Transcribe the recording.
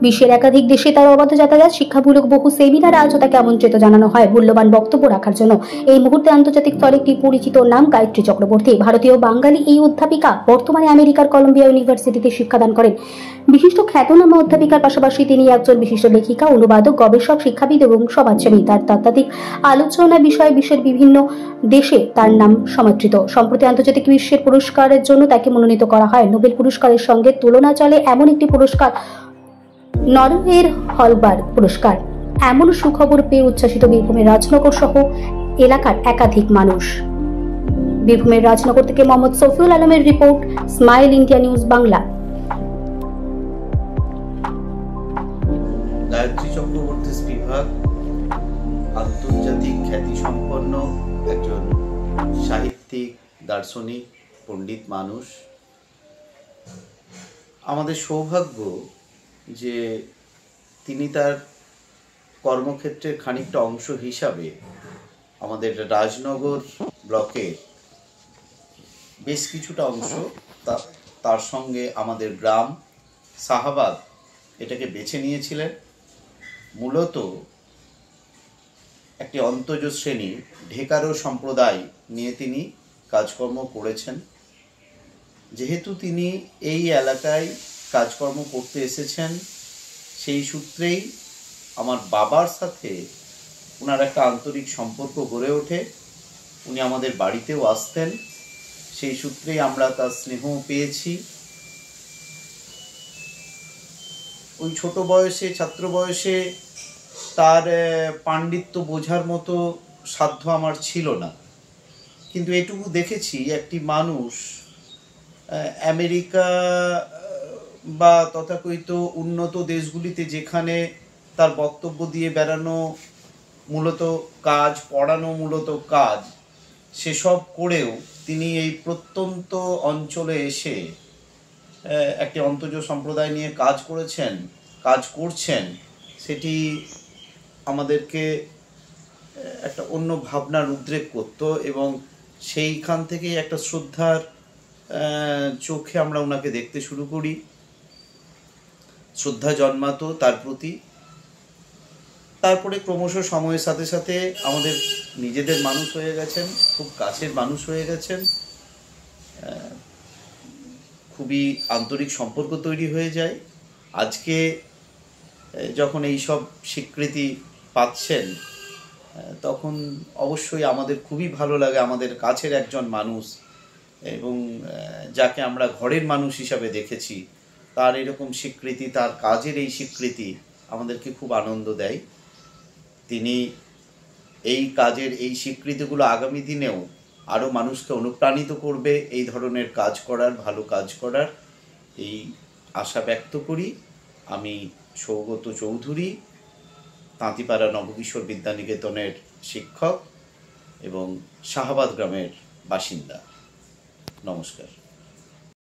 বিশ্বের একাধিক দেশে তার অবাধ যাতায়াত, শিক্ষামূলক বহু সেমিনার আজও তাকে আমন্ত্রিত জানানো হয় মূল্যবান বক্তব্য রাখার জন্য। এই মুহূর্তে আন্তর্জাতিক স্তরে একটি পরিচিত নাম গায়ত্রী চক্রবর্তী। ভারতীয় বাঙালি এই অধ্যাপিকা বর্তমানে আমেরিকার কলম্বিয়া ইউনিভার্সিটিতে শিক্ষাদান করেন। বিশিষ্ট খ্যাতনামা অধ্যাপিকার পাশাপাশি তিনি একজন বিশিষ্ট লেখিকা, অনুবাদক, গবেষক, শিক্ষাবিদ এবং সমাজসেবী। তার তাত্ত্বিক আলোচনা বিষয়ে বিশ্বের বিভিন্ন দেশে তার নাম সমাদৃত। সম্প্রতি আন্তর্জাতিক বিশ্বের পুরস্কারের জন্য তাকে মনোনীত করা হয়। নোবেল পুরস্কারের সঙ্গে তুলনা চলে এমন একটি পুরস্কার নরওয়ের হলবার্গ পুরস্কার। এমন সুখবর পেয়ে উচ্ছ্বাসিত বীরভূমের রাজনগর সহ এলাকার একাধিক মানুষ। বীরভূমের রাজনগর থেকে মোহাম্মদ সফিউল আলমের report, smile India news Bangla. Gayatri Chakraborty Spivak আন্তর্জাতিক খ্যাতিসম্পন্ন একজন সাহিত্যিক, দার্শনিক, পণ্ডিত মানুষ। আমাদের সৌভাগ্য যে তিনি তার কর্মক্ষেত্রের খানিকটা অংশ হিসাবে আমাদের রাজনগর ব্লকের বেশ কিছুটা অংশ, তার সঙ্গে আমাদের গ্রাম শাহাবাদ এটাকে বেছে নিয়েছিলেন। মূলত একটি অন্তজ শ্রেণী ঢেকারো সম্প্রদায় নিয়ে তিনি কাজকর্ম করেছেন। যেহেতু তিনি এই এলাকায় কাজকর্ম করতে এসেছেন, সেই সূত্রেই আমার বাবার সাথে ওনার একটা আন্তরিক সম্পর্ক গড়ে ওঠে। উনি আমাদের বাড়িতেও আসতেন, সেই সূত্রেই আমরা তার স্নেহ পেয়েছি। ওই ছোট বয়সে, ছাত্র বয়সে তার পাণ্ডিত্য বোঝার মতো সাধ্য আমার ছিল না, কিন্তু এটুকু দেখেছি একটি মানুষ আমেরিকা বা তথাকথিত উন্নত দেশগুলিতে যেখানে তার বক্তব্য দিয়ে বেড়ানো মূলত কাজ, পড়ানো মূলত কাজ, সেসব করেও তিনি এই প্রত্যন্ত অঞ্চলে এসে একটি অন্তজ সম্প্রদায় নিয়ে কাজ করছেন, সেটি আমাদেরকে একটা অন্য ভাবনার উদ্রেক করত এবং সেইখান থেকেই একটা শ্রদ্ধার চোখে আমরা ওনাকে দেখতে শুরু করি। শ্রদ্ধা জন্মাতো তার প্রতি। তারপরে ক্রমশ সময়ের সাথে সাথে আমাদের নিজেদের মানুষ হয়ে গেছেন, খুব কাছের মানুষ হয়ে গেছেন, খুবই আন্তরিক সম্পর্ক তৈরি হয়ে যায়। আজকে যখন এই সব স্বীকৃতি পাচ্ছেন, তখন অবশ্যই আমাদের খুবই ভালো লাগে। আমাদের কাছের একজন মানুষ এবং যাকে আমরা ঘরের মানুষ হিসাবে দেখেছি, তার এরকম স্বীকৃতি, তার কাজের এই স্বীকৃতি আমাদেরকে খুব আনন্দ দেয়। তিনি এই কাজের এই স্বীকৃতিগুলো আগামী দিনেও আরও মানুষকে অনুপ্রাণিত করবে এই ধরনের কাজ করার, ভালো কাজ করার, এই আশা ব্যক্ত করি। আমি সৌগত চৌধুরী, তাঁতিপাড়া নবকিশোর বিদ্যানিকেতনের শিক্ষক এবং শাহাবাদ গ্রামের বাসিন্দা। নমস্কার।